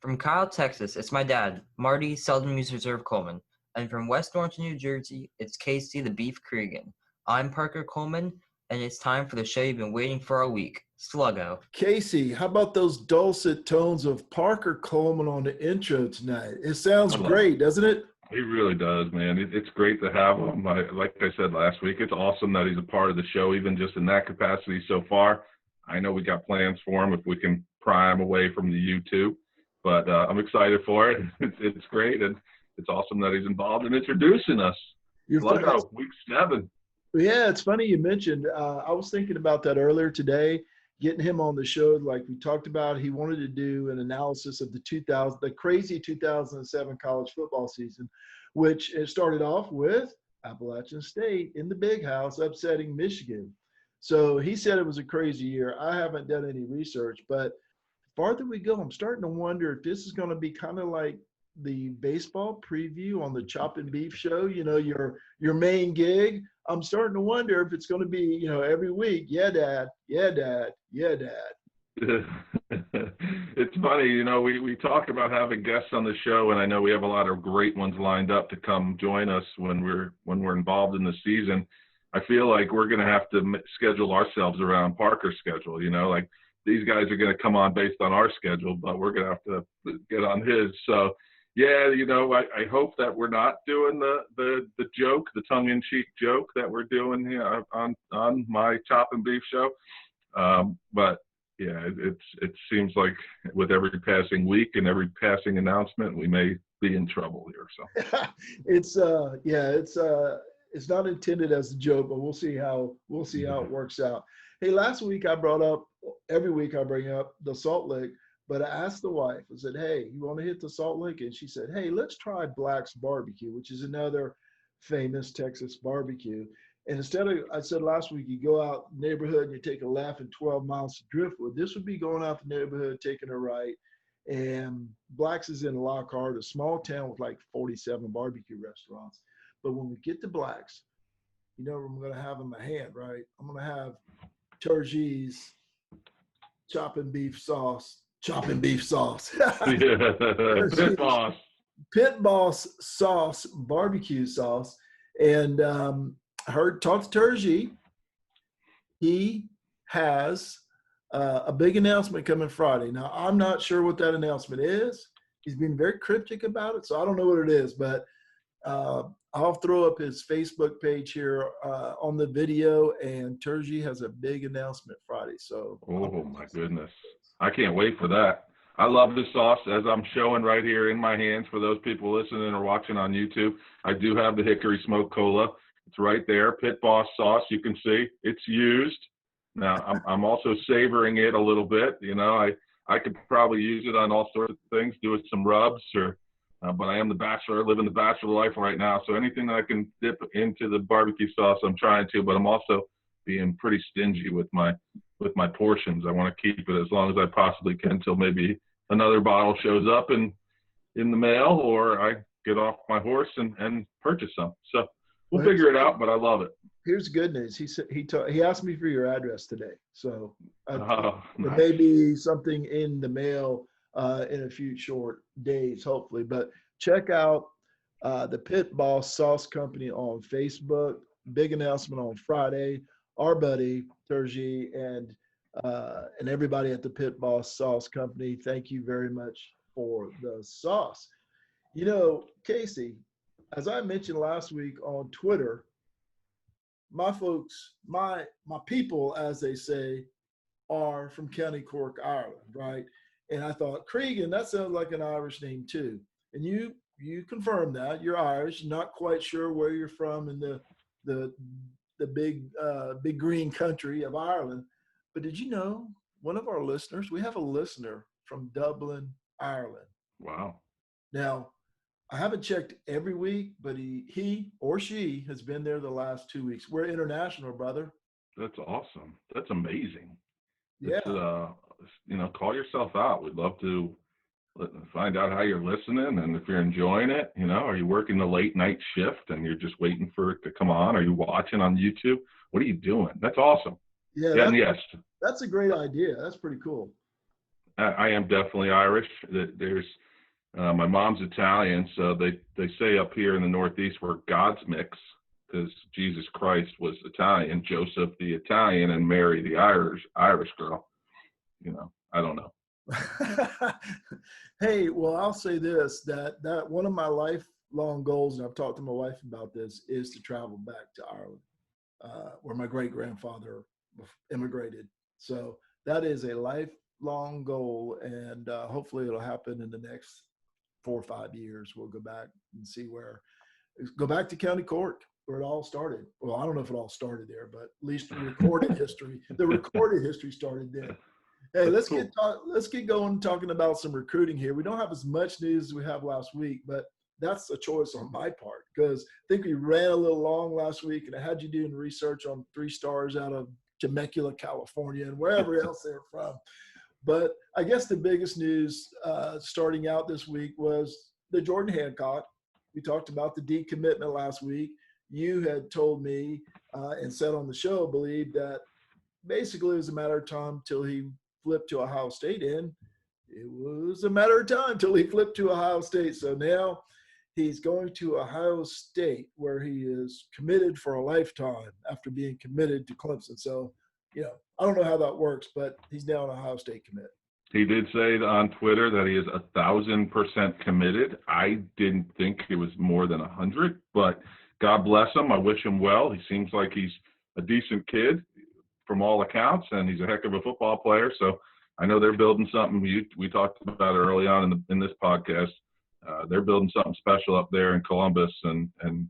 From Kyle, Texas, it's my dad, Marty, seldom used reserve Coleman. And from West Orange, New Jersey, it's Casey the Beef Cregan. I'm Parker Coleman, and it's time for the show you've been waiting for all week, Sluggo. Casey, how about those dulcet tones of Parker Coleman on the intro tonight? It sounds great, doesn't it? He really does, man. It's great to have him. Like I said last week, it's awesome that he's a part of the show, even just in that capacity so far. I know we got plans for him if we can pry him away from the YouTube, but I'm excited for it. It's great, and it's awesome that he's involved in introducing us. Sluggo, week 7. Yeah, it's funny you mentioned. I was thinking about that earlier today, getting him on the show. Like we talked about, he wanted to do an analysis of the crazy 2007 college football season, which it started off with Appalachian State in the Big House upsetting Michigan. So he said it was a crazy year. I haven't done any research, but farther we go, I'm starting to wonder if this is going to be kind of like the baseball preview on the Chop and Beef show, your main gig. I'm starting to wonder if it's going to be, every week. Yeah, Dad. Yeah, Dad. Yeah, Dad. It's funny, we talk about having guests on the show, and I know we have a lot of great ones lined up to come join us when we're involved in the season. I feel like we're going to have to schedule ourselves around Parker's schedule. Like these guys are going to come on based on our schedule, but we're going to have to get on his. So, yeah, I hope that we're not doing the joke, the tongue-in-cheek joke that we're doing here on my Chop and Beef show. But yeah, it seems like with every passing week and every passing announcement, we may be in trouble here. So it's not intended as a joke, but we'll see how it works out. Hey, last week every week I bring up the Salt Lick, but I asked the wife, I said, hey, you want to hit the Salt Lick? And she said, hey, let's try Black's Barbecue, which is another famous Texas barbecue. And I said last week, you go out the neighborhood and you take a left and 12 miles to Driftwood. This would be going out the neighborhood, taking a right. And Black's is in Lockhart, a small town with like 47 barbecue restaurants. But when we get to Black's, what I'm going to have in my hand, right? I'm going to have Terje's chopping beef sauce. Pit Boss. Pit Boss sauce, barbecue sauce. And talked to Terje. He has a big announcement coming Friday. Now, I'm not sure what that announcement is. He's been very cryptic about it, so I don't know what it is, but I'll throw up his Facebook page here on the video, and Terje has a big announcement Friday. So, oh my goodness, I can't wait for that. I love this sauce, as I'm showing right here in my hands for those people listening or watching on YouTube. I do have the Hickory Smoked Cola. It's right there, Pit Boss sauce. You can see it's used. Now, I'm also savoring it a little bit. I could probably use it on all sorts of things, do it some rubs but I am the bachelor, living the bachelor life right now. So anything that I can dip into the barbecue sauce, I'm trying to. But I'm also being pretty stingy with my portions. I want to keep it as long as I possibly can until maybe another bottle shows up in the mail, or I get off my horse and purchase some. So we'll figure it out. But I love it. Here's good news. He said he asked me for your address today. So nice. There may be something in the mail in a few short days, hopefully. But check out the Pit Boss Sauce Company on Facebook. Big announcement on Friday. Our buddy Terje and everybody at the Pit Boss Sauce Company, thank you very much for the sauce. Casey, as I mentioned last week on Twitter, my folks, my people, as they say, are from County Cork, Ireland, right? And I thought, Cregan, that sounds like an Irish name too. And you confirmed that. You're Irish, not quite sure where you're from in the big green country of Ireland. But did you know one of our listeners, we have a listener from Dublin, Ireland. Wow. Now, I haven't checked every week, but he or she has been there the last 2 weeks. We're international, brother. That's awesome. That's amazing. Yeah. Call yourself out. We'd love to find out how you're listening and if you're enjoying it. Are you working the late night shift and you're just waiting for it to come on? Are you watching on YouTube? What are you doing? That's awesome. Yeah, yes. That's a great idea. That's pretty cool. I am definitely Irish. There's my mom's Italian, so they say up here in the Northeast we're God's mix because Jesus Christ was Italian, Joseph the Italian, and Mary the Irish girl. I don't know. Hey, well, I'll say this, that one of my lifelong goals, and I've talked to my wife about this, is to travel back to Ireland, where my great-grandfather immigrated. So that is a lifelong goal, and hopefully it'll happen in the next 4 or 5 years. We'll go back and go back to County Cork, where it all started. Well, I don't know if it all started there, but at least the recorded history started there. Hey, let's get going talking about some recruiting here. We don't have as much news as we have last week, but that's a choice on my part because I think we ran a little long last week, and I had you doing research on 3 stars out of Temecula, California, and wherever else they're from. But I guess the biggest news starting out this week was the Jordan Hancock. We talked about the decommitment last week. You had told me and said on the show, believe that basically it was a matter of time till he flipped to Ohio State, and it was a matter of time till he flipped to Ohio State. So now he's going to Ohio State, where he is committed for a lifetime after being committed to Clemson. So, I don't know how that works, but he's now an Ohio State commit. He did say on Twitter that he is 1,000% committed. I didn't think it was more than 100, but God bless him. I wish him well. He seems like he's a decent kid from all accounts, and he's a heck of a football player. So I know they're building something. We talked about it early on in this podcast. They're building something special up there in Columbus, and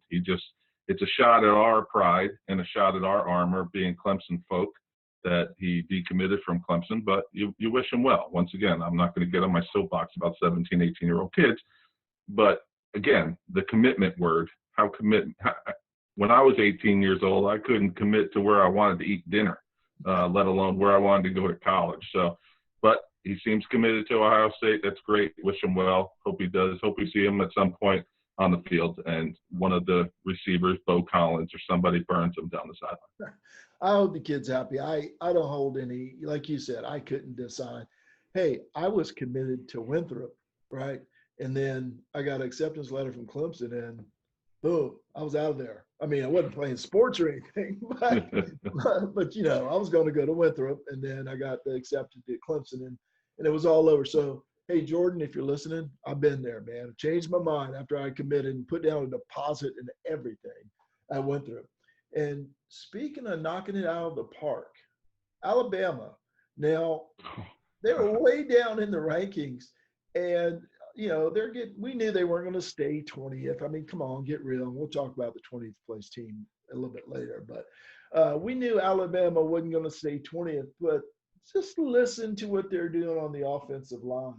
it's a shot at our pride and a shot at our armor being Clemson folk that he decommitted from Clemson, but you wish him well. Once again, I'm not going to get on my soapbox about 17, 18-year-old kids, but again, the commitment word, when I was 18 years old, I couldn't commit to where I wanted to eat dinner, let alone where I wanted to go to college. So, but he seems committed to Ohio State. That's great. Wish him well. Hope he does. Hope we see him at some point on the field and one of the receivers, Bo Collins or somebody, burns him down the sideline. I hope the kid's happy. I don't hold any, like you said, I couldn't decide. Hey, I was committed to Winthrop, right? And then I got an acceptance letter from Clemson, and boom, I was out of there. I mean, I wasn't playing sports or anything, but I was going to go to Winthrop, and then I got the acceptance at Clemson, and it was all over. So, hey, Jordan, if you're listening, I've been there, man. I changed my mind after I committed and put down a deposit and everything at Winthrop. And speaking of knocking it out of the park, Alabama, now they were way down in the rankings, and we knew they weren't going to stay 20th. I mean, come on, get real. We'll talk about the 20th place team a little bit later, but we knew Alabama wasn't going to stay 20th. But just listen to what they're doing on the offensive line.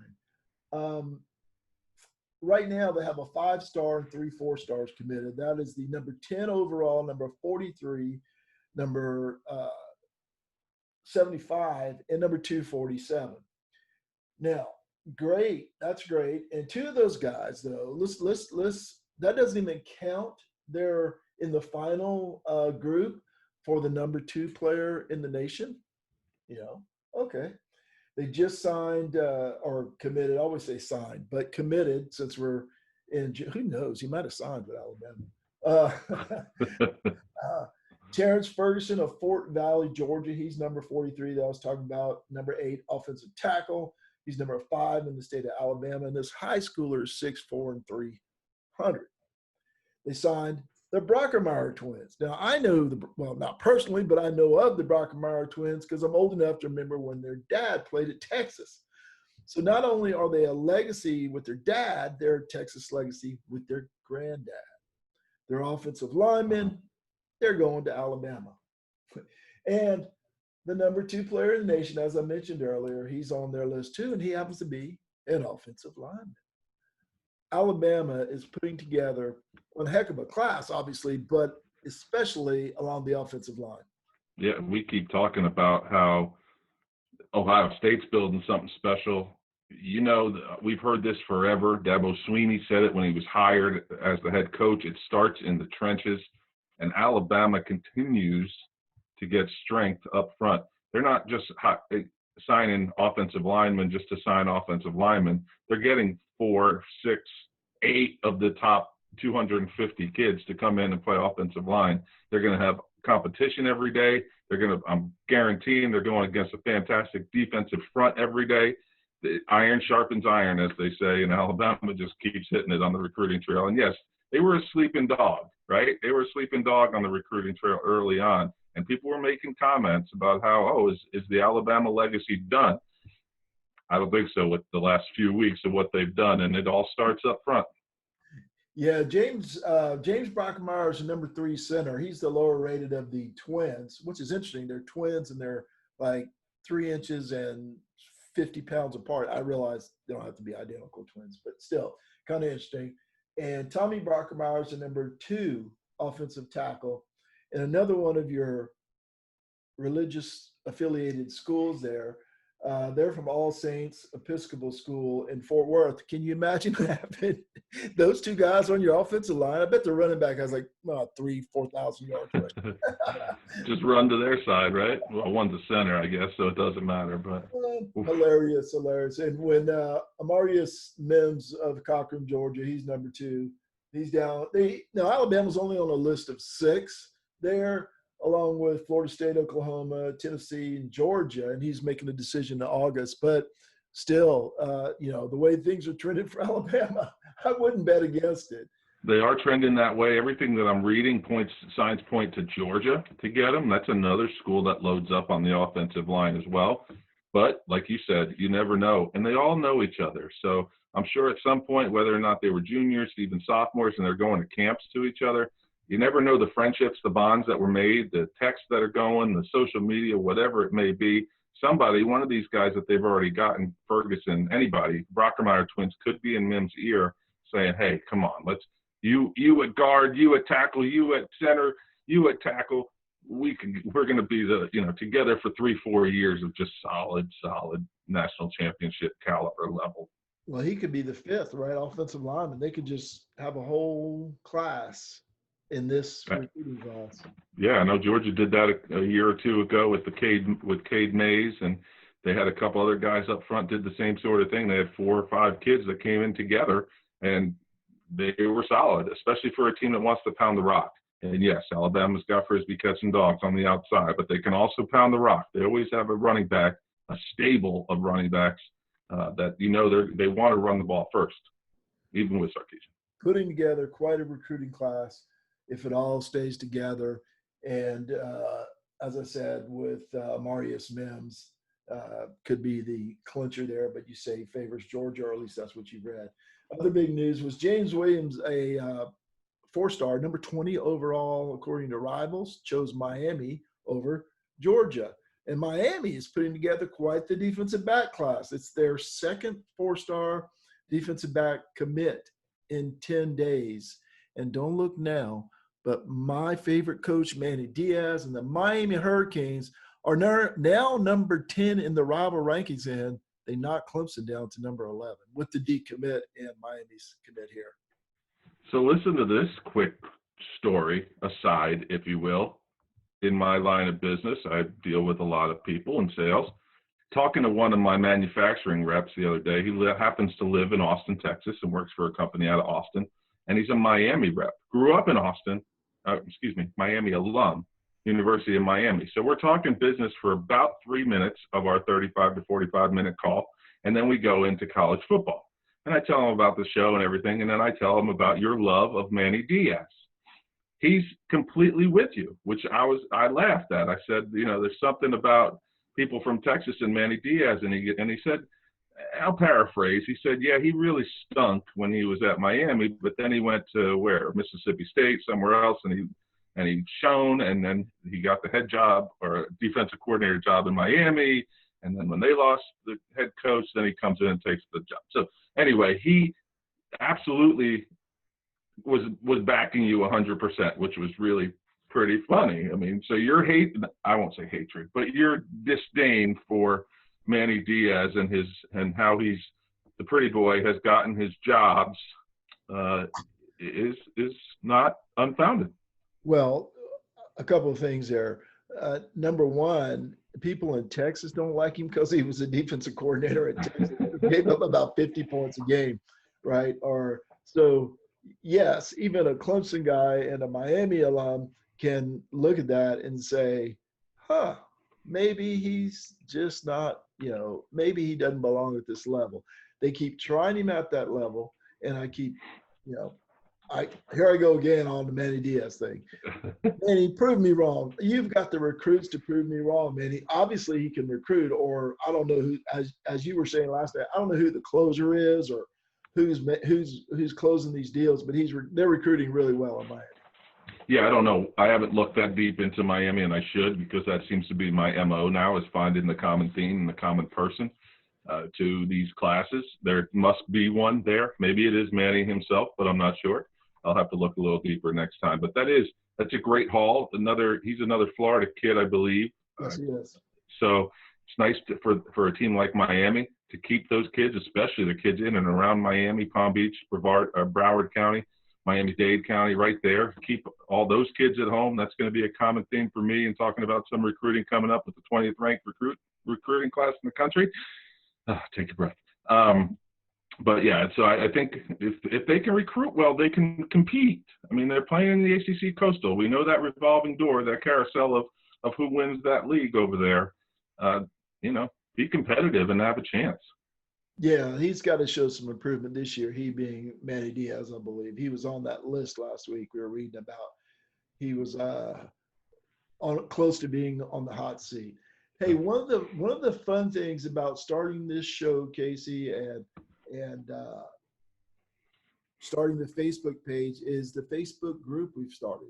Right now, they have a 5-star and 3 4-stars committed. That is the number 10 overall, number 43, number 75, and number 247. Now, great, that's great. And 2 of those guys, though, that doesn't even count. They're in the final group for the number 2 player in the nation. Okay. They just signed or committed. I always say signed, but committed, since we're in. Who knows? He might have signed with Alabama. Terrence Ferguson of Fort Valley, Georgia. He's number 43 that I was talking about. Number 8, offensive tackle. He's number 5 in the state of Alabama. And this high schooler is 6'4" and 300. They signed the Brockermeyer twins. Now, I know not personally, but I know of the Brockermeyer twins because I'm old enough to remember when their dad played at Texas. So not only are they a legacy with their dad, they're a Texas legacy with their granddad. They're offensive linemen. They're going to Alabama. And the number 2 player in the nation, as I mentioned earlier, he's on their list too, and he happens to be an offensive lineman. Alabama is putting together one heck of a class, obviously, but especially along the offensive line. Yeah, we keep talking about how Ohio State's building something special. We've heard this forever. Dabo Swinney said it when he was hired as the head coach. It starts in the trenches, and Alabama continues to get strength up front. They're not just signing offensive linemen just to sign offensive linemen. They're getting 4, 6, 8 of the top 250 kids to come in and play offensive line. They're going to have competition every day. I'm guaranteeing they're going against a fantastic defensive front every day. The iron sharpens iron, as they say, and Alabama just keeps hitting it on the recruiting trail. And yes, they were a sleeping dog, right? They were a sleeping dog on the recruiting trail early on. And people were making comments about how, is the Alabama legacy done? I don't think so with the last few weeks of what they've done, and it all starts up front. Yeah, James Brockemeyer is the number 3 center. He's the lower rated of the twins, which is interesting. They're twins, and they're like 3 inches and 50 pounds apart. I realize they don't have to be identical twins, but still kind of interesting. And Tommy Brockemeyer is the number 2 offensive tackle. And another one of your religious affiliated schools there, they're from All Saints Episcopal School in Fort Worth. Can you imagine having those 2 guys on your offensive line? I bet the running back has like 3,000-4,000 yards. Right? Just run to their side, right? Well, one's a center, I guess, so it doesn't matter. But hilarious. And when Amarius Mims of Cochran, Georgia, he's number 2. He's down. Alabama's only on a list of 6 there, along with Florida State, Oklahoma, Tennessee, and Georgia, and he's making a decision in August. But still, the way things are trending for Alabama, I wouldn't bet against it. They are trending that way. Everything that I'm reading signs point to Georgia to get them. That's another school that loads up on the offensive line as well. But like you said, you never know. And they all know each other. So I'm sure at some point, whether or not they were juniors, even sophomores, and they're going to camps to each other, you never know the friendships, the bonds that were made, the texts that are going, the social media, whatever it may be. Somebody, one of these guys that they've already gotten, Ferguson, anybody, Brockemeyer twins, could be in Mims' ear saying, hey, come on, you at guard, you at tackle, you at center, you at tackle. We're going to be together for 3-4 years of just solid national championship caliber level. Well, he could be the 5th, right, offensive lineman. They could just have a whole class in this recruiting class. Yeah, I know Georgia did that a year or 2 ago with Cade Mays, and they had a couple other guys up front did the same sort of thing. They had 4 or 5 kids that came in together, and they were solid, especially for a team that wants to pound the rock. And yes, Alabama's got frisbee catching dogs on the outside, but they can also pound the rock. They always have a running back, a stable of running backs that they want to run the ball first, even with Sarkisian. Putting together quite a recruiting class if it all stays together. And as I said, with Amarius Mims, could be the clincher there, but you say favors Georgia, or at least that's what you read. Other big news was James Williams, a 4-star, number 20 overall, according to Rivals, chose Miami over Georgia. And Miami is putting together quite the defensive back class. It's their second 4-star defensive back commit in 10 days. And don't look now, but my favorite coach, Manny Diaz, and the Miami Hurricanes are now number 10 in the rival rankings, and they knocked Clemson down to number 11 with the decommit and Miami's commit here. So listen to this quick story, aside, if you will. In my line of business, I deal with a lot of people in sales. Talking to one of my manufacturing reps the other day, he happens to live in Austin, Texas, and works for a company out of Austin. And he's a Miami rep. Grew up in Austin, Miami alum, University of Miami. So we're talking business for about 3 minutes of our 35 to 45-minute call, and then we go into college football. And I tell him about the show and everything, and then I tell him about your love of Manny Diaz. He's completely with you, which I laughed at. I said, there's something about people from Texas and Manny Diaz, and he said, I'll paraphrase. He said, yeah, he really stunk when he was at Miami, but then he went to Mississippi State, somewhere else, and he shone, and then he got the head job or defensive coordinator job in Miami, and then when they lost the head coach, then he comes in and takes the job. So anyway, he absolutely was backing you 100%, which was really pretty funny. I mean, so your I won't say hatred, but your disdain for Manny Diaz and how he's the pretty boy has gotten his jobs is not unfounded. Well, a couple of things there. number one, people in Texas don't like him because he was a defensive coordinator at Texas. He gave up about 50 points a game, right? Or so, yes, even a Clemson guy and a Miami alum can look at that and say, huh, maybe he's just not, maybe he doesn't belong at this level. They keep trying him at that level, and I keep, here I go again on the Manny Diaz thing. Manny, prove me wrong. You've got the recruits to prove me wrong, Manny. Obviously, he can recruit, or I don't know who. As you were saying last night, I don't know who the closer is or who's closing these deals, but they're recruiting really well in Miami. Yeah, I don't know. I haven't looked that deep into Miami, and I should, because that seems to be my MO now, is finding the common theme and the common person to these classes. There must be one there. Maybe it is Manny himself, but I'm not sure. I'll have to look a little deeper next time. But that's a great haul. He's another Florida kid, I believe. Yes, he is. So it's nice for a team like Miami to keep those kids, especially the kids in and around Miami, Palm Beach, Broward County, Miami-Dade County, right there. Keep all those kids at home. That's going to be a common theme for me in talking about some recruiting coming up with the 20th ranked recruiting class in the country. Take a breath. But yeah, so I think if they can recruit well, they can compete. I mean, they're playing in the ACC Coastal. We know that revolving door, that carousel of who wins that league over there. Be competitive and have a chance. Yeah, he's got to show some improvement this year. He being Manny Diaz, I believe. He was on that list last week we were reading about. He was close to being on the hot seat. Hey, one of the fun things about starting this show, Casey, and starting the Facebook page is the Facebook group we've started.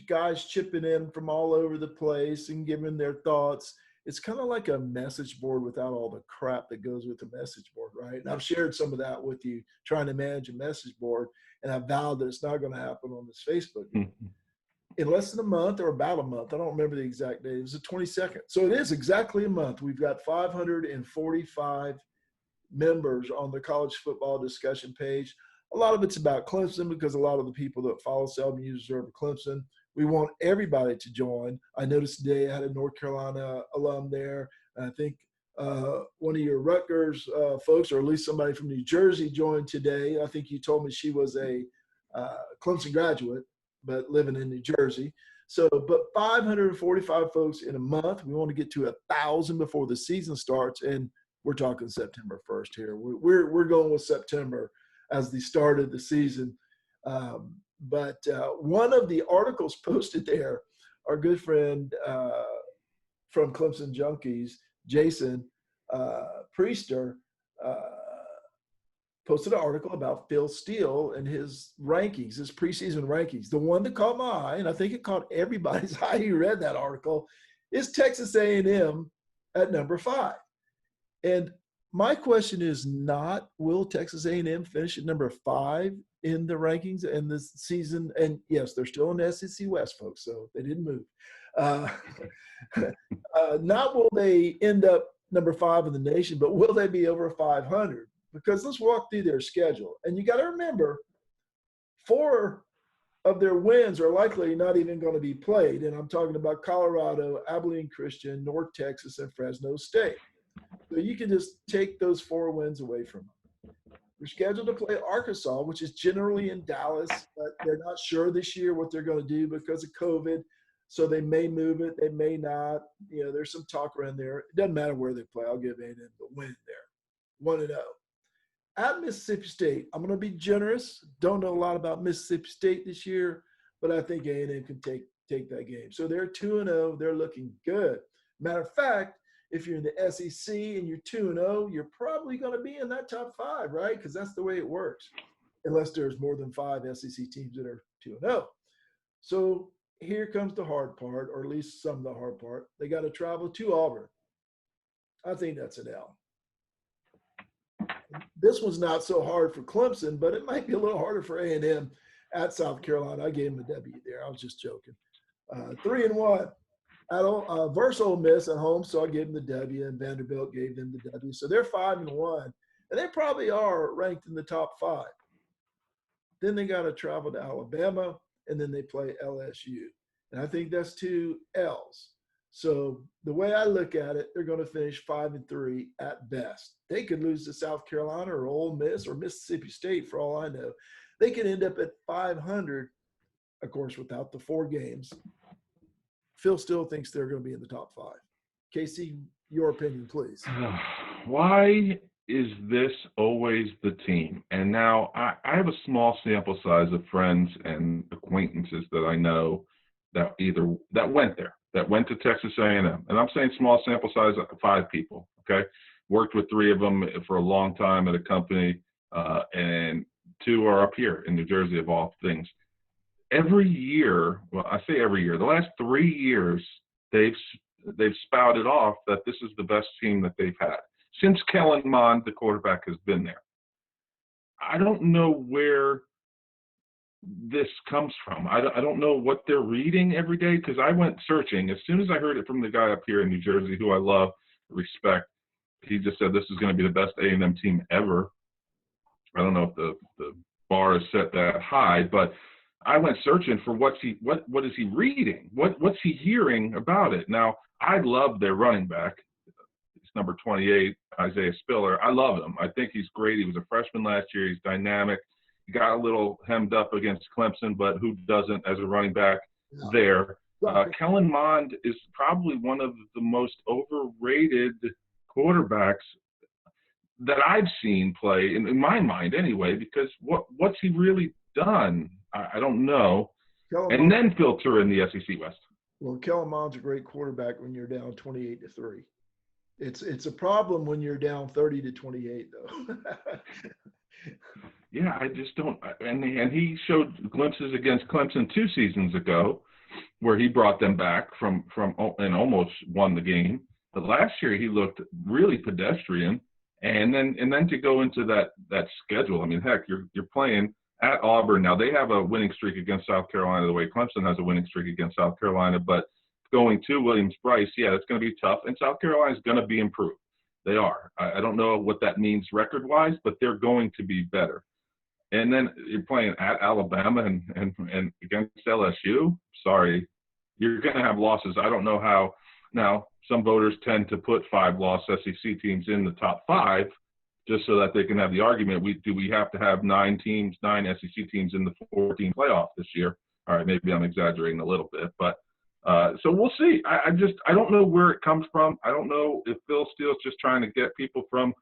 Guys chipping in from all over the place and giving their thoughts. It's kind of like a message board without all the crap that goes with the message board, right? And I've shared some of that with you, trying to manage a message board, and I vowed that it's not going to happen on this Facebook group. In less than a month, or about a month, I don't remember the exact date, it was the 22nd. So it is exactly a month. We've got 545 members on the college football discussion page. A lot of it's about Clemson, because a lot of the people that follow Seldom Users are Clemson. We want everybody to join. I noticed today I had a North Carolina alum there. And I think one of your Rutgers folks, or at least somebody from New Jersey, joined today. I think you told me she was a Clemson graduate, but living in New Jersey. So, but 545 folks in a month. We want to get to 1,000 before the season starts, and we're talking September 1st here. We're going with September as the start of the season. But one of the articles posted there, our good friend from Clemson Junkies, Jason Priester, posted an article about Phil Steele and his rankings, his preseason rankings. The one that caught my eye, and I think it caught everybody's eye who read that article, is Texas A&M at number 5. And my question is not, will Texas A&M finish at number 5 in the rankings in this season? And yes, they're still in the SEC West, folks, so they didn't move. Not will they end up number 5 in the nation, but will they be over 500? Because let's walk through their schedule. And you got to remember, 4 of their wins are likely not even going to be played. And I'm talking about Colorado, Abilene Christian, North Texas, and Fresno State. So you can just take those 4 wins away from them. They're scheduled to play Arkansas, which is generally in Dallas, but they're not sure this year what they're going to do because of COVID. So they may move it, they may not. There's some talk around there. It doesn't matter where they play. I'll give A&M the win there, 1-0. At Mississippi State, I'm going to be generous. Don't know a lot about Mississippi State this year, but I think A&M can take that game. So they're 2-0. They're looking good. Matter of fact, if you're in the SEC and you're 2-0, you're probably going to be in that top 5, right? Because that's the way it works, unless there's more than 5 SEC teams that are 2-0. So here comes the hard part, or at least some of the hard part. They got to travel to Auburn. I think that's an L. This one's not so hard for Clemson, but it might be a little harder for A&M at South Carolina. I gave them a W there. I was just joking. 3-1. Versus Ole Miss at home, so I gave them the W, and Vanderbilt gave them the W. So they're 5-1, and they probably are ranked in the top 5. Then they got to travel to Alabama, and then they play LSU. And I think that's 2 L's. So the way I look at it, they're going to finish 5-3 at best. They could lose to South Carolina or Ole Miss or Mississippi State for all I know. They could end up at 500, of course, without the 4 games. Phil still thinks they're going to be in the top 5. Casey, your opinion, please. Why is this always the team? And now I have a small sample size of friends and acquaintances that I know that went there, that went to Texas A&M. And I'm saying small sample size of 5 people, okay? Worked with 3 of them for a long time at a company, and 2 are up here in New Jersey, of all things. Every year, well, I say every year, the last 3 years, they've spouted off that this is the best team that they've had since Kellen Mond, the quarterback, has been there. I don't know where this comes from. I don't know what they're reading every day, because I went searching. As soon as I heard it from the guy up here in New Jersey, who I love, respect, he just said this is going to be the best A&M team ever. I don't know if the bar is set that high, but I went searching for what is he reading? What's he hearing about it? Now, I love their running back. He's number 28, Isaiah Spiller. I love him. I think he's great. He was a freshman last year. He's dynamic. He got a little hemmed up against Clemson, but who doesn't as a running back there? Kellen Mond is probably one of the most overrated quarterbacks that I've seen play, in my mind anyway, because what's he really done? I don't know. And then filter in the SEC West. Well, Kellen Mond's a great quarterback when you're down 28-3. It's a problem when you're down 30-28, though. Yeah, I just don't. And he showed glimpses against Clemson 2 seasons ago, where he brought them back from and almost won the game. But last year he looked really pedestrian, and then to go into that schedule. I mean, heck, you're playing at Auburn. Now, they have a winning streak against South Carolina the way Clemson has a winning streak against South Carolina, but going to Williams-Brice, yeah, it's going to be tough, and South Carolina is going to be improved. They are. I don't know what that means record-wise, but they're going to be better. And then you're playing at Alabama and against LSU. Sorry, you're going to have losses. I don't know how. Now, some voters tend to put 5-loss SEC teams in the top 5, just so that they can have the argument, do we have to have 9 SEC teams in the 14 playoff this year? All right, maybe I'm exaggerating a little bit, but so we'll see. I don't know where it comes from. I don't know if Phil Steele's just trying to get people from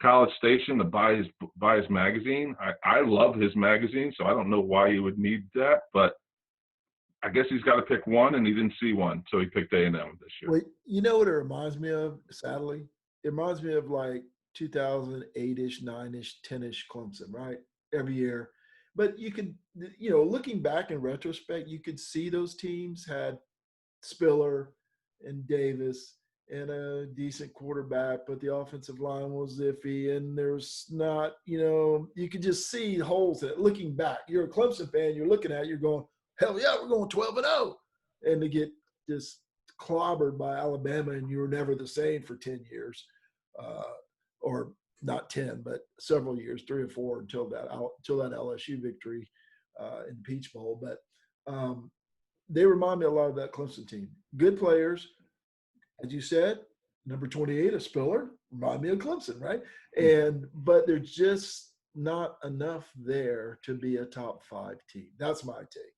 College Station to buy his magazine. I love his magazine, so I don't know why he would need that, but I guess he's got to pick one, and he didn't see one, so he picked A&M this year. Well, you know what it reminds me of, sadly? It reminds me of like 2008-ish, 9-ish, 10-ish Clemson, right? Every year. But you could, looking back in retrospect, you could see those teams had Spiller and Davis and a decent quarterback, but the offensive line was iffy, and there's not, you could just see holes in it. Looking back, you're a Clemson fan, you're looking at it, you're going, hell yeah, we're going 12-0. And to get just clobbered by Alabama, and you were never the same for 10 years. Or not 10, but several years, 3 or 4 until that LSU victory in the Peach Bowl. But they remind me a lot of that Clemson team. Good players, as you said. Number 28, a Spiller, remind me of Clemson, right? But there's just not enough there to be a top 5 team. That's my take.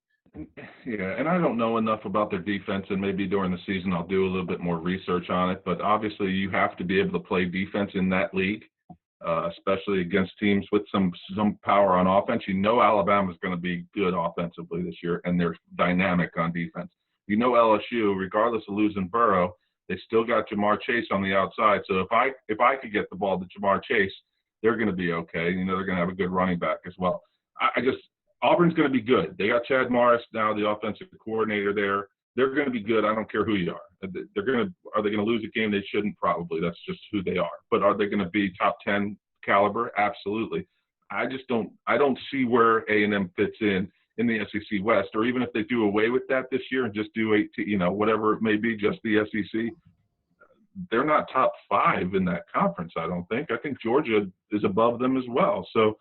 Yeah, and I don't know enough about their defense, and maybe during the season I'll do a little bit more research on it. But obviously you have to be able to play defense in that league, especially against teams with some power on offense. Alabama's going to be good offensively this year, and they're dynamic on defense. LSU, regardless of losing Burrow, they still got Jamar Chase on the outside. So if I could get the ball to Jamar Chase, they're going to be okay. They're going to have a good running back as well. Auburn's going to be good. They got Chad Morris now, the offensive coordinator there. They're going to be good. I don't care who you are. Are they going to lose a game? They shouldn't, probably. That's just who they are. But are they going to be top 10 caliber? Absolutely. I don't see where A&M fits in the SEC West, or even if they do away with that this year and just do 8, whatever it may be, just the SEC. They're not top 5 in that conference, I don't think. I think Georgia is above them as well. So,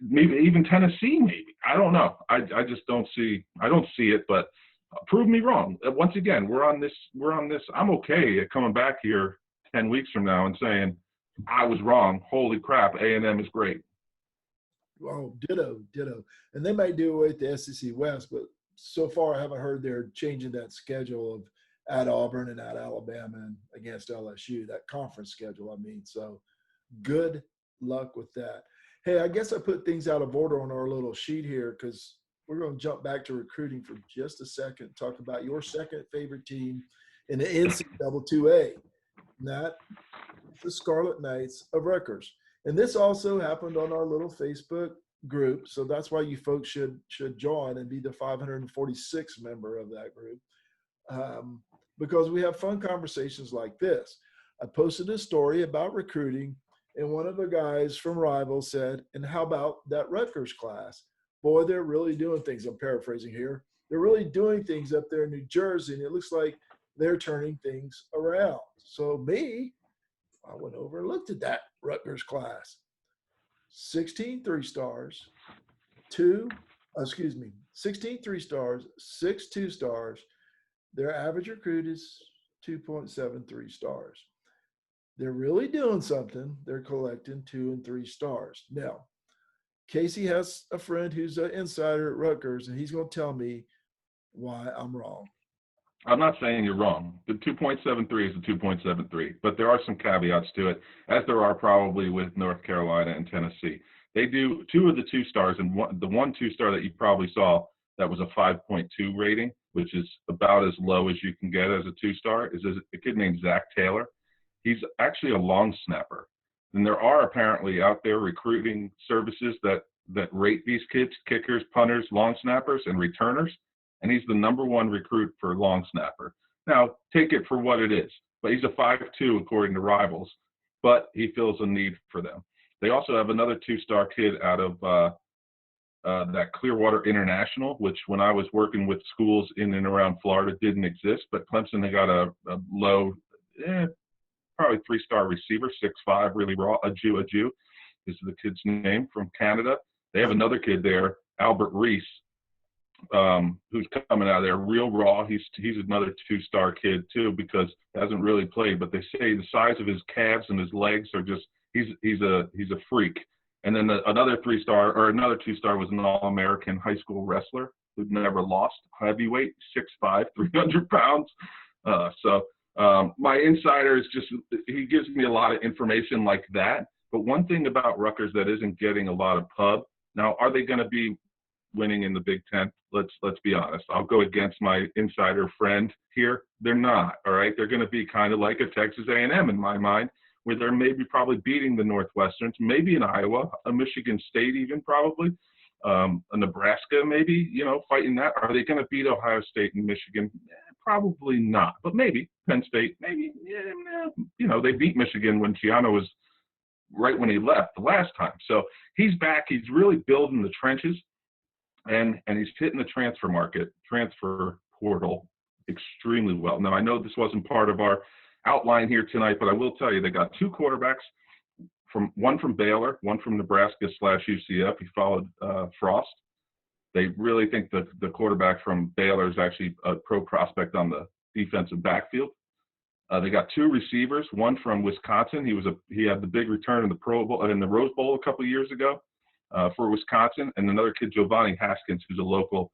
maybe even Tennessee, maybe. I don't know. I just don't see it, but prove me wrong. Once again, we're on this. I'm okay at coming back here 10 weeks from now and saying I was wrong. Holy crap, A&M is great. Oh, ditto. And they might do away with the SEC West, but so far I haven't heard they're changing that schedule of at Auburn and at Alabama and against LSU, that conference schedule, I mean. So good luck with that. Hey, I guess I put things out of order on our little sheet here because we're going to jump back to recruiting for just a second, talk about your second favorite team in the NCAA, and that the Scarlet Knights of Rutgers. And this also happened on our little Facebook group, so that's why you folks should join and be the 546th member of that group, because we have fun conversations like this. I posted a story about recruiting, and one of the guys from Rival said, and how about that Rutgers class? Boy, they're really doing things. I'm paraphrasing here. They're really doing things up there in New Jersey, and it looks like they're turning things around. So I went over and looked at that Rutgers class. 16 3-stars, 16 3-stars, 6 2-stars. Their average recruit is 2.73 stars. They're really doing something. They're collecting 2 and 3 stars. Now, Casey has a friend who's an insider at Rutgers, and he's going to tell me why I'm wrong. I'm not saying you're wrong. The 2.73 is a 2.73, but there are some caveats to it, as there are probably with North Carolina and Tennessee. They do 2 of the 2 stars, and the 1 2-star that you probably saw that was a 5.2 rating, which is about as low as you can get as a 2-star, is a kid named Zach Taylor. He's actually a long snapper. And there are apparently out there recruiting services that rate these kids, kickers, punters, long snappers, and returners. And he's the #1 recruit for long snapper. Now, take it for what it is. But he's a 5'2", according to Rivals. But he feels a need for them. They also have another 2-star kid out of that Clearwater International, which when I was working with schools in and around Florida didn't exist. But Clemson, they got a low, probably 3-star receiver, 6'5", really raw. A Jew is the kid's name, from Canada. They have another kid there, Albert Reese, who's coming out of there real raw. He's another 2-star kid too, because he hasn't really played, but they say the size of his calves and his legs are just he's a freak. And then another 3-star or another 2-star was an All-American high school wrestler who'd never lost, heavyweight, 6'5", 300 pounds. My insider is he gives me a lot of information like that. But one thing about Rutgers that isn't getting a lot of pub. Now, are they going to be winning in the Big Ten? Let's be honest. I'll go against my insider friend here. They're not. All right. They're going to be kind of like a Texas A&M in my mind, where they're maybe probably beating the Northwesterns, maybe in Iowa, a Michigan State even probably, a Nebraska maybe, fighting that. Are they going to beat Ohio State and Michigan? Probably not, but maybe. Penn State, maybe. They beat Michigan when Gianna was right when he left the last time. So he's back. He's really building the trenches, and he's hitting the transfer portal extremely well. Now, I know this wasn't part of our outline here tonight, but I will tell you they got 2 quarterbacks, one from Baylor, one from Nebraska/UCF. He followed Frost. They really think the quarterback from Baylor is actually a pro prospect on the defensive backfield. They got 2 receivers, one from Wisconsin. He had the big return in the Pro Bowl in the Rose Bowl a couple of years ago for Wisconsin, and another kid, Giovanni Haskins, who's a local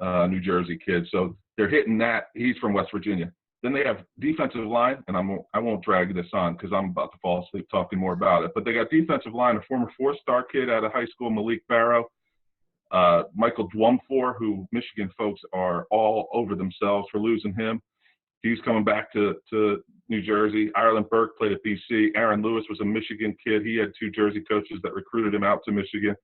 New Jersey kid. So they're hitting that. He's from West Virginia. Then they have defensive line, and I won't drag this on because I'm about to fall asleep talking more about it. But they got defensive line, a former 4-star kid out of high school, Malik Barrow. Michael Dwumfor, who Michigan folks are all over themselves for losing him. He's coming back to New Jersey. Ireland Burke played at BC. Aaron Lewis was a Michigan kid. He had 2 Jersey coaches that recruited him out to Michigan.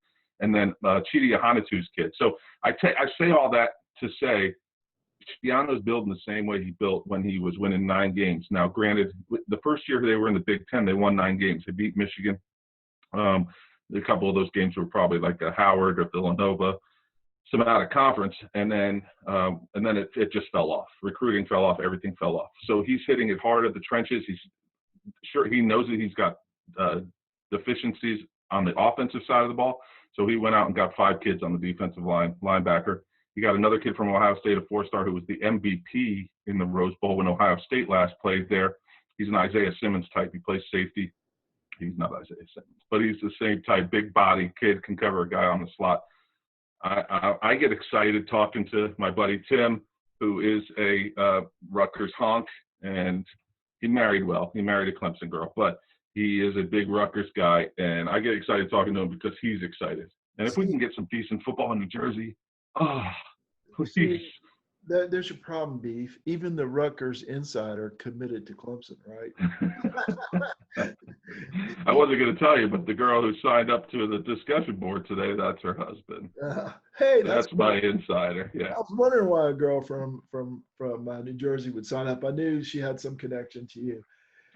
And then Chidi Ahanatu's kid. So I say all that to say Schiano's building the same way he built when he was winning 9 games. Now, granted, the first year they were in the Big Ten, they won 9 games. They beat Michigan. A couple of those games were probably like a Howard or Villanova, some out of conference, and then it just fell off. Recruiting fell off. Everything fell off. So he's hitting it hard at the trenches. He knows that he's got deficiencies on the offensive side of the ball. So he went out and got 5 kids on the defensive line, linebacker. He got another kid from Ohio State, a 4-star, who was the MVP in the Rose Bowl when Ohio State last played there. He's an Isaiah Simmons type. He plays safety. He's not Isaiah Simmons, but he's the same type, big body kid, can cover a guy on the slot. I get excited talking to my buddy Tim, who is a Rutgers honk, and he married well. He married a Clemson girl, but he is a big Rutgers guy, and I get excited talking to him because he's excited. And if we can get some decent football in New Jersey, please. See, there's your problem, Beef. Even the Rutgers insider committed to Clemson, right? I wasn't going to tell you, but the girl who signed up to the discussion board today, that's her husband. Hey, that's my insider. Yeah. I was wondering why a girl from New Jersey would sign up. I knew she had some connection to you.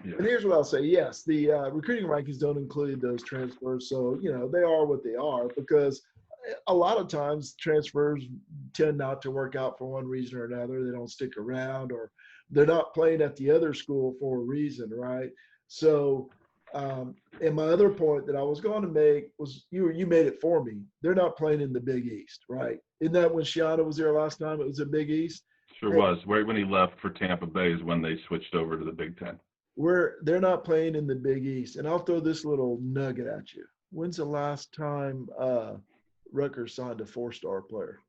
Yeah. And here's what I'll say. Yes, the recruiting rankings don't include those transfers. So, they are what they are, because a lot of times transfers tend not to work out for one reason or another. They don't stick around, or they're not playing at the other school for a reason, right? So, and my other point that I was going to make was you made it for me. They're not playing in the Big East, right? Isn't that when Shawn was there last time? It was a Big East? Sure was. Right when he left for Tampa Bay is when they switched over to the Big Ten. They're not playing in the Big East. And I'll throw this little nugget at you. When's the last time Rutgers signed a 4-star player,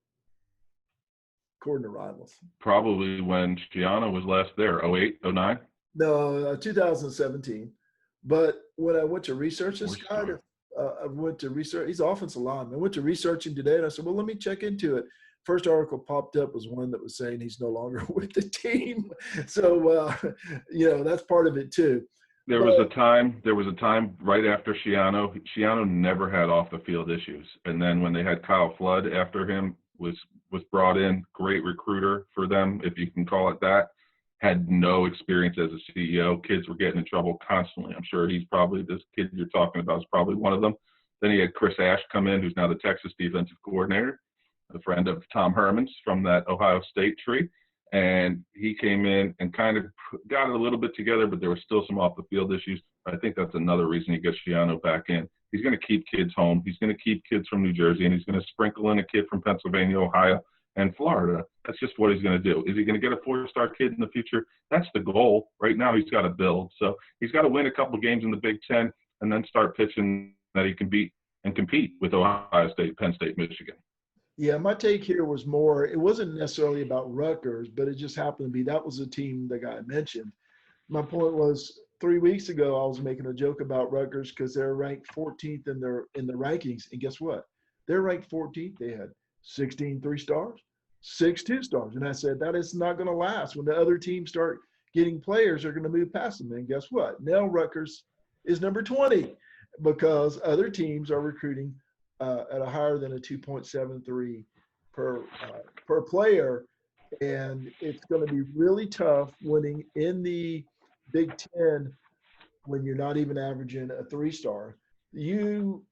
according to Rivals? Probably when Shiano was last there, 08, 09? No, 2017. But when I went to research this guy, I went to research. He's offensive lineman. I went to research him today, and I said, well, let me check into it. First article popped up was one that was saying he's no longer with the team. So, that's part of it too. There was a time right after Shiano. Shiano never had off the field issues. And then when they had Kyle Flood after him, was brought in, great recruiter for them, if you can call it that, had no experience as a CEO. Kids were getting in trouble constantly. I'm sure this kid you're talking about is probably one of them. Then he had Chris Ash come in, who's now the Texas defensive coordinator, a friend of Tom Herman's from that Ohio State tree. And he came in and kind of got it a little bit together, but there were still some off the field issues. I think that's another reason he got Shiano back in. He's going to keep kids home. He's going to keep kids from New Jersey, and he's going to sprinkle in a kid from Pennsylvania, Ohio, and Florida. That's just what he's going to do. Is he going to get a 4-star kid in the future? That's the goal. Right now he's got to build. So he's got to win a couple of games in the Big Ten and then start pitching that he can beat and compete with Ohio State, Penn State, Michigan. Yeah, my take here was more, it wasn't necessarily about Rutgers, but it just happened to be that was the team the guy mentioned. My point was 3 weeks ago, I was making a joke about Rutgers because they're ranked 14th in the rankings. And guess what? They're ranked 14th. They had 16 3-stars, 6 2-stars. And I said, that is not going to last. When the other teams start getting players, they're going to move past them. And guess what? Now Rutgers is number 20 because other teams are recruiting at a higher than a 2.73 per player. And it's going to be really tough winning in the Big Ten when you're not even averaging a 3-star. You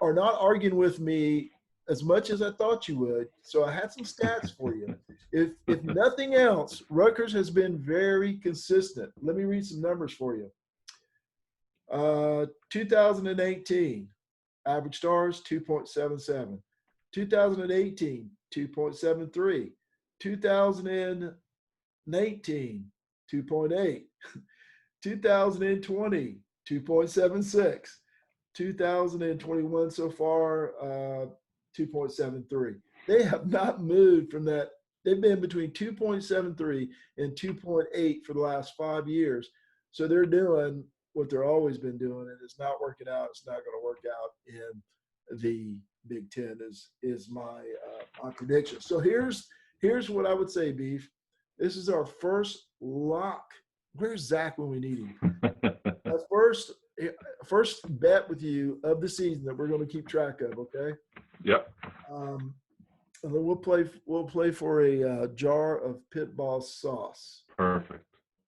are not arguing with me as much as I thought you would. So I had some stats for you. If nothing else, Rutgers has been very consistent. Let me read some numbers for you. 2018, average stars, 2.77. 2018, 2.73. 2019, 2.8. 2020, 2.76. 2021 so far, 2.73. They have not moved from that. They've been between 2.73 and 2.8 for the last 5 years. So they're doing what they're always been doing, and it's not working out. It's not going to work out in the Big Ten is my prediction. So here's what I would say, Beef. This is our first lock. Where's Zach when we need him? That's first bet with you of the season that we're going to keep track of. Okay. Yep. And then we'll play for a jar of Pitball sauce. Perfect.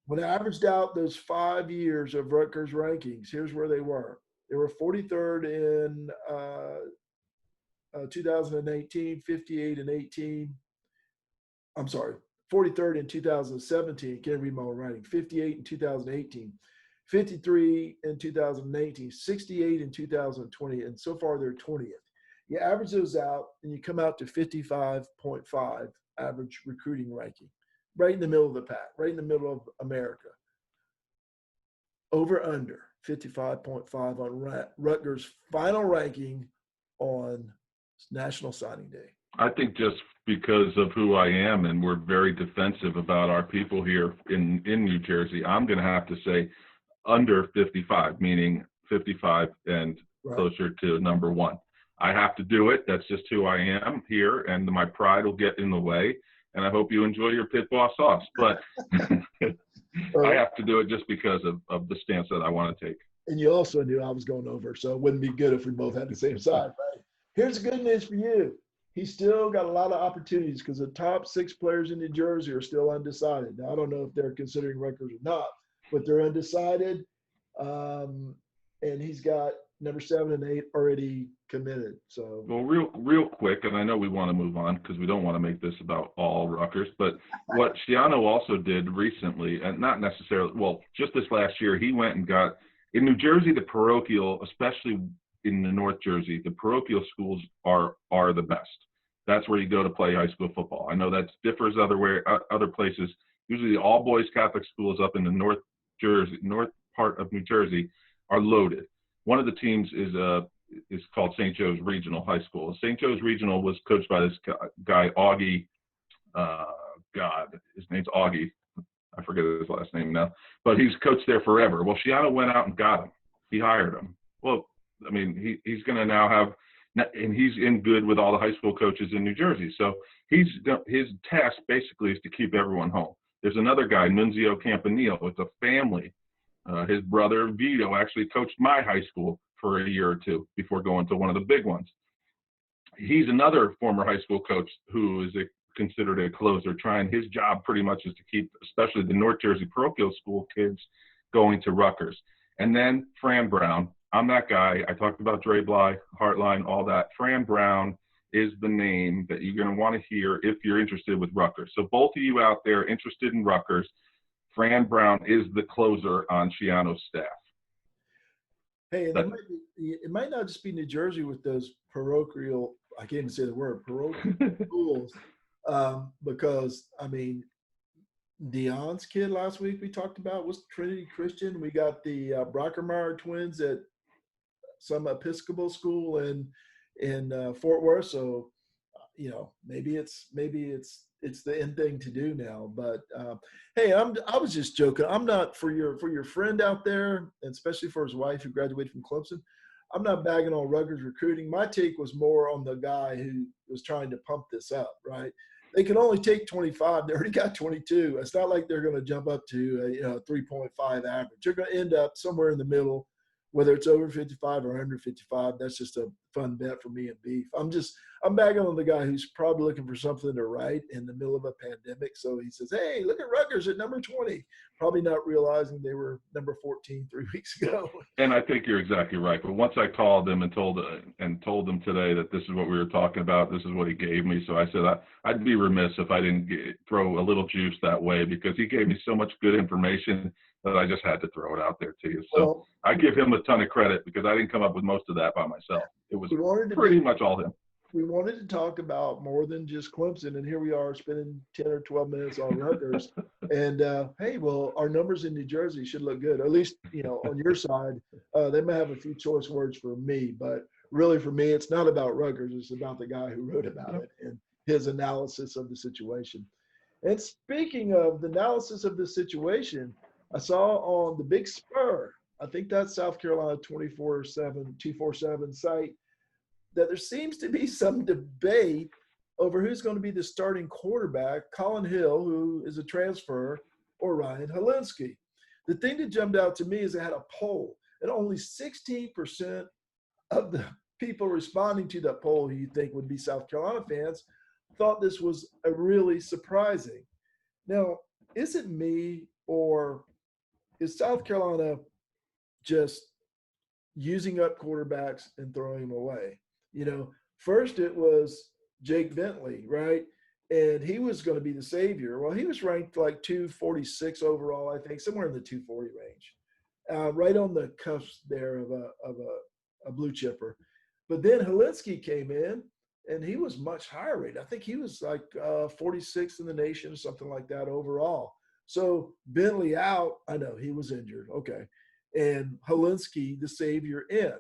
When I averaged out those 5 years of Rutgers rankings, here's where they were. They were 43rd in 2018, 58 and 18. I'm sorry, 43rd in 2017. Can't read my own writing. 58 in 2018, 53 in 2018, 68 in 2020, and so far they're 20th. You average those out, and you come out to 55.5 average recruiting ranking, right in the middle of the pack, right in the middle of America. Over under 55.5 on Rutgers' final ranking on National Signing Day. I think just because of who I am, and we're very defensive about our people here in New Jersey, I'm going to have to say under 55, meaning 55 and closer to number one. I have to do it. That's just who I am here, and my pride will get in the way. And I hope you enjoy your pit boss sauce. But I have to do it just because of the stance that I want to take. And you also knew I was going over, so it wouldn't be good if we both had the same side, right? Here's the good news for you. He's still got a lot of opportunities because the top 6 players in New Jersey are still undecided. Now, I don't know if they're considering Rutgers or not, but they're undecided. And he's got number 7 and 8 already committed. So, well, real quick, and I know we want to move on because we don't want to make this about all Rutgers, but what Shiano also did recently, and not necessarily, well, just this last year, he went and got, in New Jersey, the parochial, especially in the North Jersey, the parochial schools are the best. That's where you go to play high school football. I know that differs other places. Usually the all-boys Catholic schools up in the north part of New Jersey are loaded. One of the teams is called St. Joe's Regional High School. St. Joe's Regional was coached by this guy, Augie. His name's Augie. I forget his last name now. But he's coached there forever. Well, Shiano went out and got him. He hired him. Well, I mean, he's going to now have – and he's in good with all the high school coaches in New Jersey. So his task basically is to keep everyone home. There's another guy, Nunzio Campanile, with a family. His brother, Vito, actually coached my high school for a year or two before going to one of the big ones. He's another former high school coach who is considered a closer, trying his job pretty much is to keep, especially the North Jersey parochial school kids, going to Rutgers. And then Fran Brown. I'm that guy. I talked about Dre Bly, Heartline, all that. Fran Brown is the name that you're going to want to hear if you're interested with Rutgers. So both of you out there interested in Rutgers, Fran Brown is the closer on Shiano's staff. Hey, and it might not just be New Jersey with those parochial, I can't even say the word, parochial schools, because, I mean, Dion's kid last week we talked about was Trinity Christian. We got the Brockermeyer twins at some Episcopal school in Fort Worth. So, you know, maybe it's the end thing to do now. But hey, I was just joking. I'm not for your friend out there, and especially for his wife who graduated from Clemson. I'm not bagging on Rutgers recruiting. My take was more on the guy who was trying to pump this up, right? They can only take 25. They already got 22. It's not like they're going to jump up to a 3.5 average. They're going to end up somewhere in the middle, whether it's over 55 or under 55. That's just a fun bet for me and Beef. I'm bagging on the guy who's probably looking for something to write in the middle of a pandemic. So he says, hey, look at Rutgers at number 20, probably not realizing they were number 14 3 weeks ago. And I think you're exactly right. But once I called them and told them today that this is what we were talking about, this is what he gave me. So I said I'd be remiss if I didn't throw a little juice that way, because he gave me so much good information that I just had to throw it out there to you. So I give him a ton of credit, because I didn't come up with most of that by myself. It was pretty much all him. We wanted to talk about more than just Clemson, and here we are spending 10 or 12 minutes on Rutgers. And hey, well, our numbers in New Jersey should look good. At least, on your side, they may have a few choice words for me, but really for me, it's not about Rutgers. It's about the guy who wrote about it and his analysis of the situation. And speaking of the analysis of the situation, I saw on the Big Spur, I think that's South Carolina 247 site, that there seems to be some debate over who's going to be the starting quarterback, Colin Hill, who is a transfer, or Ryan Halinsky. The thing that jumped out to me is they had a poll, and only 16% of the people responding to that poll, who you think would be South Carolina fans, thought this was a really surprising. Now, is it me, or is South Carolina just using up quarterbacks and throwing them away? First it was Jake Bentley, right? And he was going to be the savior. Well, he was ranked like 246 overall, I think, somewhere in the 240 range. right on the cuffs there of a blue chipper. But then Helinski came in, and he was much higher rated. I think he was like 46th in the nation, or something like that overall. So Bentley out. I know he was injured. Okay, and Helinski, the savior, in.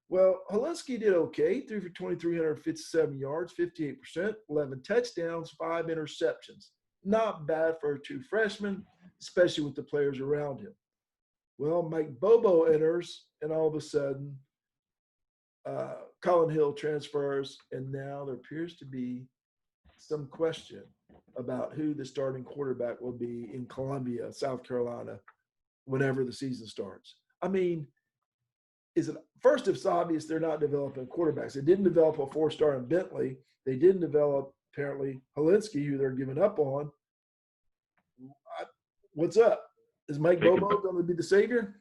Well, Helinski did okay. Threw for 2,357 yards, 58%, 11 touchdowns, 5 interceptions. Not bad for a true freshman, especially with the players around him. Well, Mike Bobo enters, and all of a sudden, Colin Hill transfers, and now there appears to be some question about who the starting quarterback will be in Columbia, South Carolina, whenever the season starts. I mean, first, it's obvious they're not developing quarterbacks. They didn't develop a 4-star in Bentley. They didn't develop, apparently, Helinski, who they're giving up on. What's up? Is Mike Bobo going to be the savior?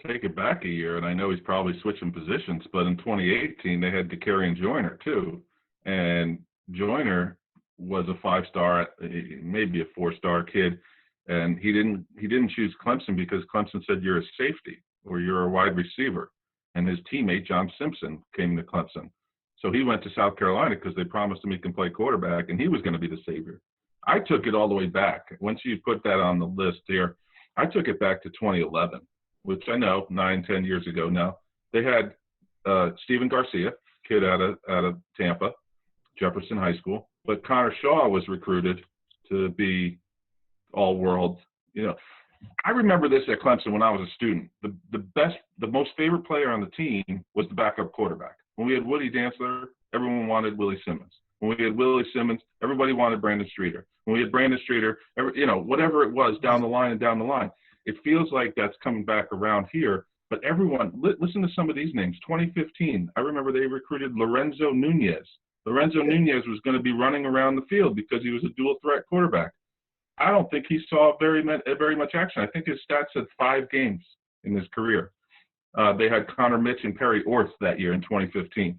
Take it back a year, and I know he's probably switching positions, but in 2018, they had DeCarrion Joyner, too. And Joyner was a 5-star, maybe a 4-star kid, and he didn't choose Clemson because Clemson said you're a safety or you're a wide receiver. And his teammate, John Simpson, came to Clemson. So he went to South Carolina because they promised him he can play quarterback, and he was going to be the savior. I took it all the way back. Once you put that on the list here, I took it back to 2011, which I know 9-10 years ago now. They had Stephen Garcia, kid out of Tampa, Jefferson High School. But Connor Shaw was recruited to be all-world. You know, I remember this at Clemson when I was a student. The most favorite player on the team was the backup quarterback. When we had Woody Dantzler, everyone wanted Willie Simmons. When we had Willie Simmons, everybody wanted Brandon Streeter. When we had Brandon Streeter, whatever it was, down the line. It feels like that's coming back around here. But everyone, listen to some of these names. 2015, I remember they recruited Lorenzo Nunez. Lorenzo Nunez was going to be running around the field because he was a dual threat quarterback. I don't think he saw very much action. I think his stats said 5 games in his career. They had Connor Mitch and Perry Orth that year in 2015.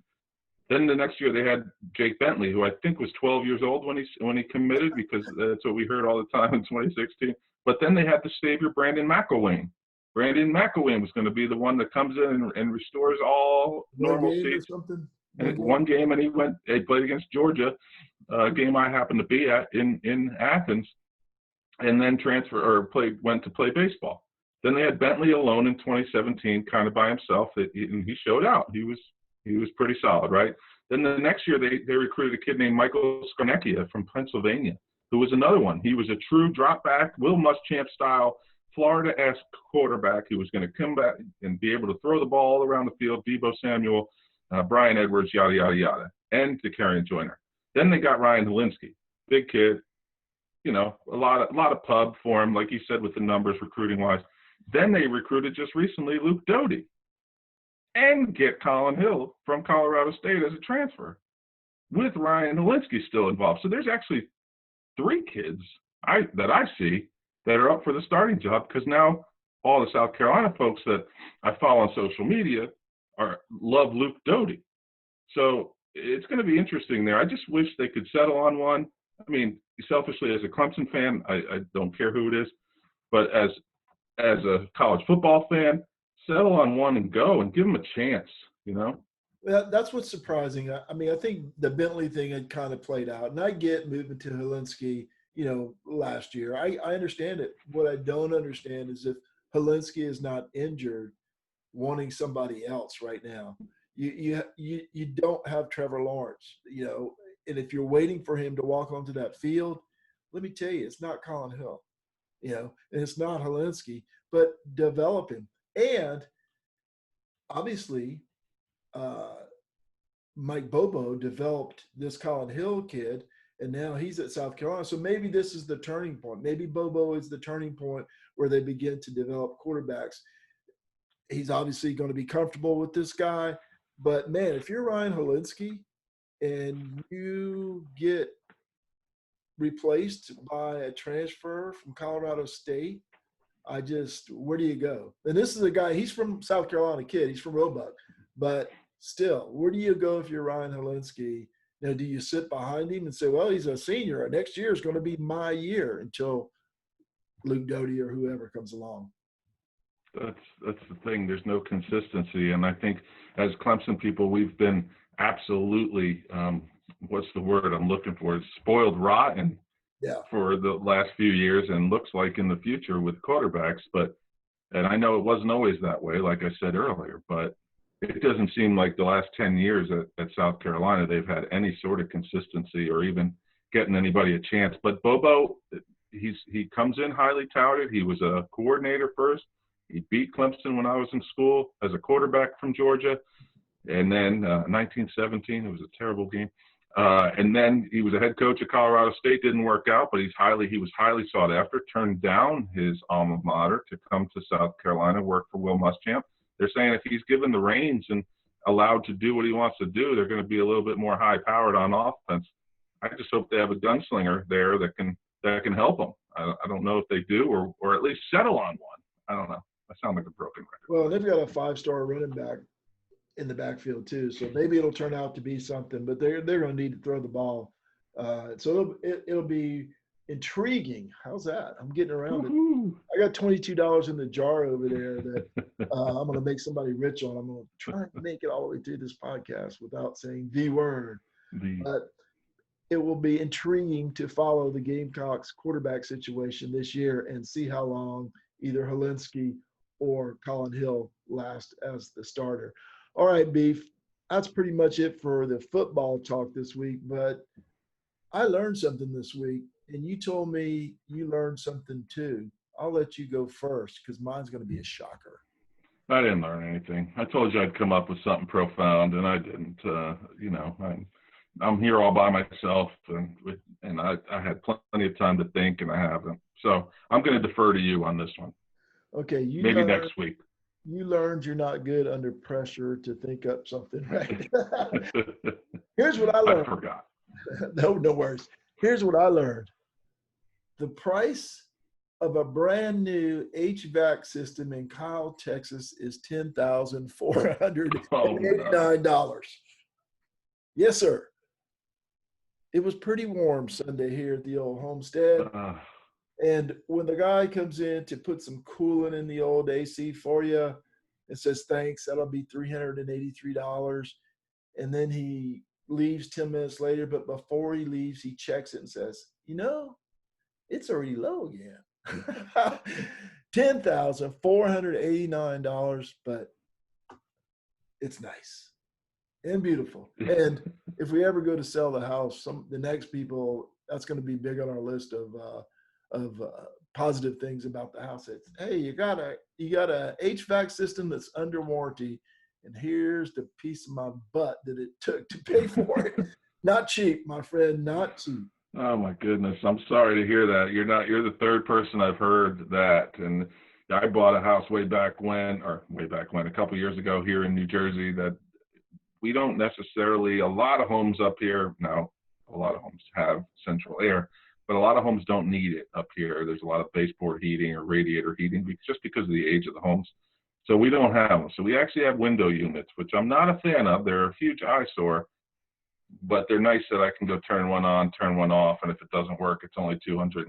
Then the next year they had Jake Bentley, who I think was 12 years old when he committed, because that's what we heard all the time in 2016. But then they had the savior Brandon McElwain. Brandon McElwain was going to be the one that comes in and restores all normalcy. One game, and he played against Georgia, a game I happened to be at in Athens, and then went to play baseball. Then they had Bentley alone in 2017, kind of by himself, and he showed out. He was pretty solid, right? Then the next year they recruited a kid named Michael Scarnecchia from Pennsylvania, who was another one. He was a true drop back, Will Muschamp style, Florida-esque quarterback. He was going to come back and be able to throw the ball all around the field. Debo Samuel, Brian Edwards, yada yada yada, and DeCarrion Joyner. Then they got Ryan Helinski, big kid. You know, a lot of pub for him, like you said, with the numbers recruiting wise. Then they recruited just recently Luke Doty, and get Colin Hill from Colorado State as a transfer, with Ryan Helinski still involved. So there's actually 3 kids that I see that are up for the starting job, because now all the South Carolina folks that I follow on social media love Luke Doty. So it's going to be interesting there. I just wish they could settle on one. I mean, selfishly, as a Clemson fan, I don't care who it is, but as a college football fan, settle on one and go and give them a chance, you know? Well, that's what's surprising. I mean, I think the Bentley thing had kind of played out, and I get moving to Helinski, last year. I understand it. What I don't understand is if Helinski is not injured, wanting somebody else right now. You don't have Trevor Lawrence, and if you're waiting for him to walk onto that field, let me tell you, it's not Colin Hill, and it's not Helinski, but develop him. And obviously, Mike Bobo developed this Colin Hill kid, and now he's at South Carolina. So maybe this is the turning point. Maybe Bobo is the turning point where they begin to develop quarterbacks. He's obviously going to be comfortable with this guy. But, man, if you're Ryan Helinski and you get replaced by a transfer from Colorado State, where do you go? And this is a guy, he's from South Carolina kid. He's from Roebuck. But still, where do you go if you're Ryan Helinski? Now, do you sit behind him and say, well, he's a senior. Next year is going to be my year until Luke Doty or whoever comes along? That's the thing. There's no consistency, and I think as Clemson people, we've been absolutely what's the word I'm looking for? Spoiled rotten for the last few years, and looks like in the future with quarterbacks. And I know it wasn't always that way, like I said earlier, but it doesn't seem like the last 10 years at South Carolina they've had any sort of consistency or even getting anybody a chance. But Bobo, he comes in highly touted. He was a coordinator first. He beat Clemson when I was in school as a quarterback from Georgia. And then 1917, it was a terrible game. And then he was a head coach at Colorado State. Didn't work out, but he was highly sought after. Turned down his alma mater to come to South Carolina, work for Will Muschamp. They're saying if he's given the reins and allowed to do what he wants to do, they're going to be a little bit more high-powered on offense. I just hope they have a gunslinger there that can help them. I don't know if they do, or at least settle on one. I don't know. I sound like a broken record. Well, they've got a 5-star running back in the backfield too, so maybe it'll turn out to be something. But they're going to need to throw the ball, so it'll be intriguing. How's that? I'm getting around it. I got $22 in the jar over there that I'm going to make somebody rich on. I'm going to try and make it all the way through this podcast without saying the word. But it will be intriguing to follow the Gamecocks quarterback situation this year and see how long either Helinski or Colin Hill last as the starter. All right, Beef, that's pretty much it for the football talk this week, but I learned something this week, and you told me you learned something too. I'll let you go first because mine's going to be a shocker. I didn't learn anything. I told you I'd come up with something profound, and I didn't. I'm here all by myself, and I had plenty of time to think, and I haven't. So I'm going to defer to you on this one. Okay. Maybe next week. You learned you're not good under pressure to think up something, right? Here's what I learned. I forgot. No worries. Here's what I learned. The price of a brand new HVAC system in Kyle, Texas is $10,489. No. Yes, sir. It was pretty warm Sunday here at the old homestead. And when the guy comes in to put some coolant in the old AC for you and says, thanks, that'll be $383. And then he leaves 10 minutes later, but before he leaves, he checks it and says, it's already low again. $10,489, but it's nice and beautiful. And if we ever go to sell the house, the next people, that's going to be big on our list of positive things about the house. It's, hey, you got a HVAC system that's under warranty, and here's the piece of my butt that it took to pay for it. Not cheap, my friend, not cheap. Oh my goodness, I'm sorry to hear that. You're the third person I've heard that. And I bought a house way back when, a couple years ago here in New Jersey, that we don't necessarily, a lot of homes up here, now a lot of homes have central air, but a lot of homes don't need it up here. There's a lot of baseboard heating or radiator heating just because of the age of the homes. So we don't have them. So we actually have window units, which I'm not a fan of. They're a huge eyesore, but they're nice that I can go turn one on, turn one off, and if it doesn't work, it's only $260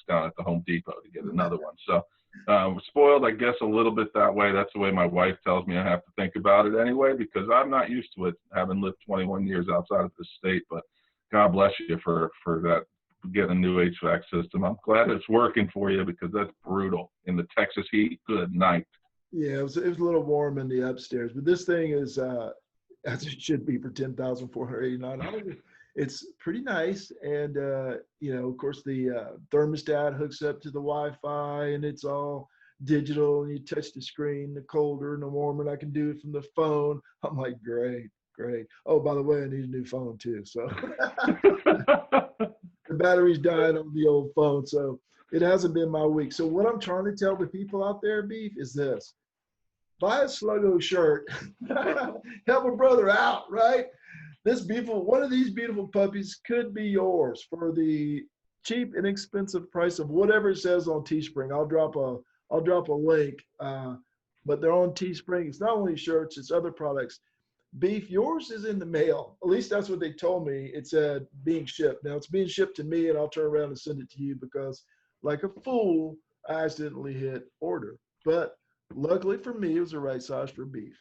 down at the Home Depot to get another one. So we're spoiled, I guess, a little bit that way. That's the way my wife tells me I have to think about it anyway, because I'm not used to it, having lived 21 years outside of the state. But God bless you for that, getting a new HVAC system. I'm glad it's working for you, because that's brutal in the Texas heat. Good night. Yeah, it was a little warm in the upstairs, but this thing is as it should be for $10,489. It's pretty nice, and of course the thermostat hooks up to the Wi-Fi, and it's all digital. And you touch the screen, the colder and the warmer. And I can do it from the phone. I'm like, great. Oh, by the way, I need a new phone too. So the battery's dying on the old phone, so it hasn't been my week. So what I'm trying to tell the people out there, Beef, is this. Buy a Sluggos shirt. Help a brother out, right? One of these beautiful puppies could be yours for the cheap, inexpensive price of whatever it says on Teespring. I'll drop a link, but they're on Teespring. It's not only shirts, it's other products. Beef, yours is in the mail. At least that's what they told me. It said being shipped. Now it's being shipped to me, and I'll turn around and send it to you because, like a fool, I accidentally hit order. But Luckily for me, it was the right size for beef.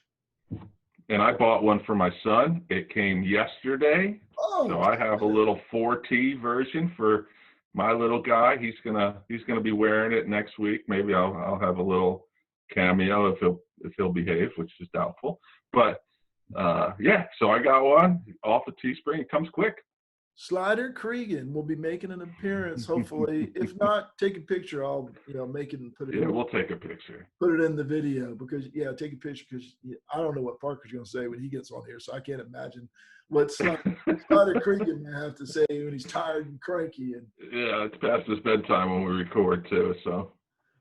And I bought one for my son. It came yesterday. Oh, so I have a little 4T version for my little guy. He's gonna be wearing it next week. Maybe I'll have a little cameo if he'll behave, which is doubtful. But yeah, so I got one off the Teespring. It comes quick. Slider Cregan will be making an appearance, hopefully. If not, take a picture. I'll make it and put it. Yeah, we'll take a picture. Put it in the video because take a picture because I don't know what Parker's going to say when he gets on here, so I can't imagine what Slider Cregan may have to say when he's tired and cranky. And yeah, it's past his bedtime when we record too. So.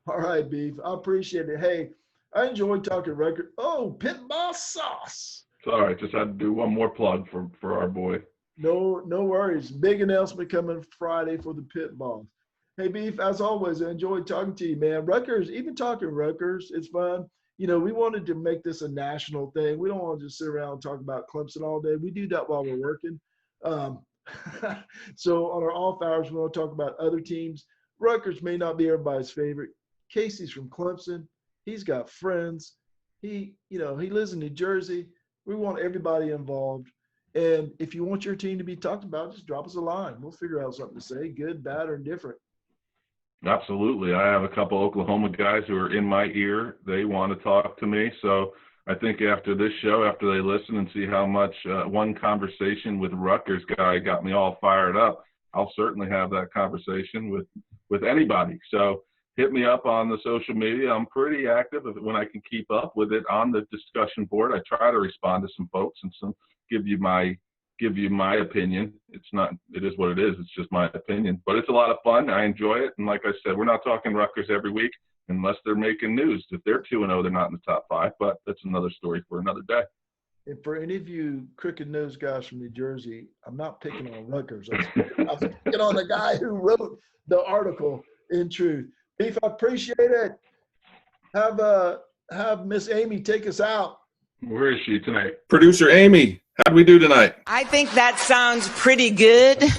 All right, Beef. I appreciate it. Hey, I enjoyed talking record. Oh, Pit Boss Sauce. Sorry, just had to do one more plug for our boy. No worries. Big announcement coming Friday for the Pit Boss. Hey, Beef, as always, I enjoyed talking to you, man. Rutgers, even talking Rutgers, it's fun. We wanted to make this a national thing. We don't want to just sit around and talk about Clemson all day. We do that while we're working. So on our off hours, we want to talk about other teams. Rutgers may not be everybody's favorite. Casey's from Clemson. He's got friends. He lives in New Jersey. We want everybody involved. And if you want your team to be talked about, just drop us a line. We'll figure out something to say, good, bad, or indifferent. Absolutely. I have a couple Oklahoma guys who are in my ear. They want to talk to me. So I think after this show, after they listen and see how much one conversation with Rutgers guy got me all fired up, I'll certainly have that conversation with anybody. So hit me up on the social media. I'm pretty active when I can keep up with it on the discussion board. I try to respond to some folks and give you my opinion. It is what it is. It's just my opinion, but it's a lot of fun. I enjoy it. And like I said, we're not talking Rutgers every week unless they're making news. If they're 2-0, they're not in the top 5, but that's another story for another day. And for any of you crooked-nosed guys from New Jersey, I'm not picking on Rutgers. I was picking on the guy who wrote the article in Truth. Beef, I appreciate it. Have Miss Amy take us out. Where is she tonight? Producer Amy, how'd we do tonight? I think that sounds pretty good.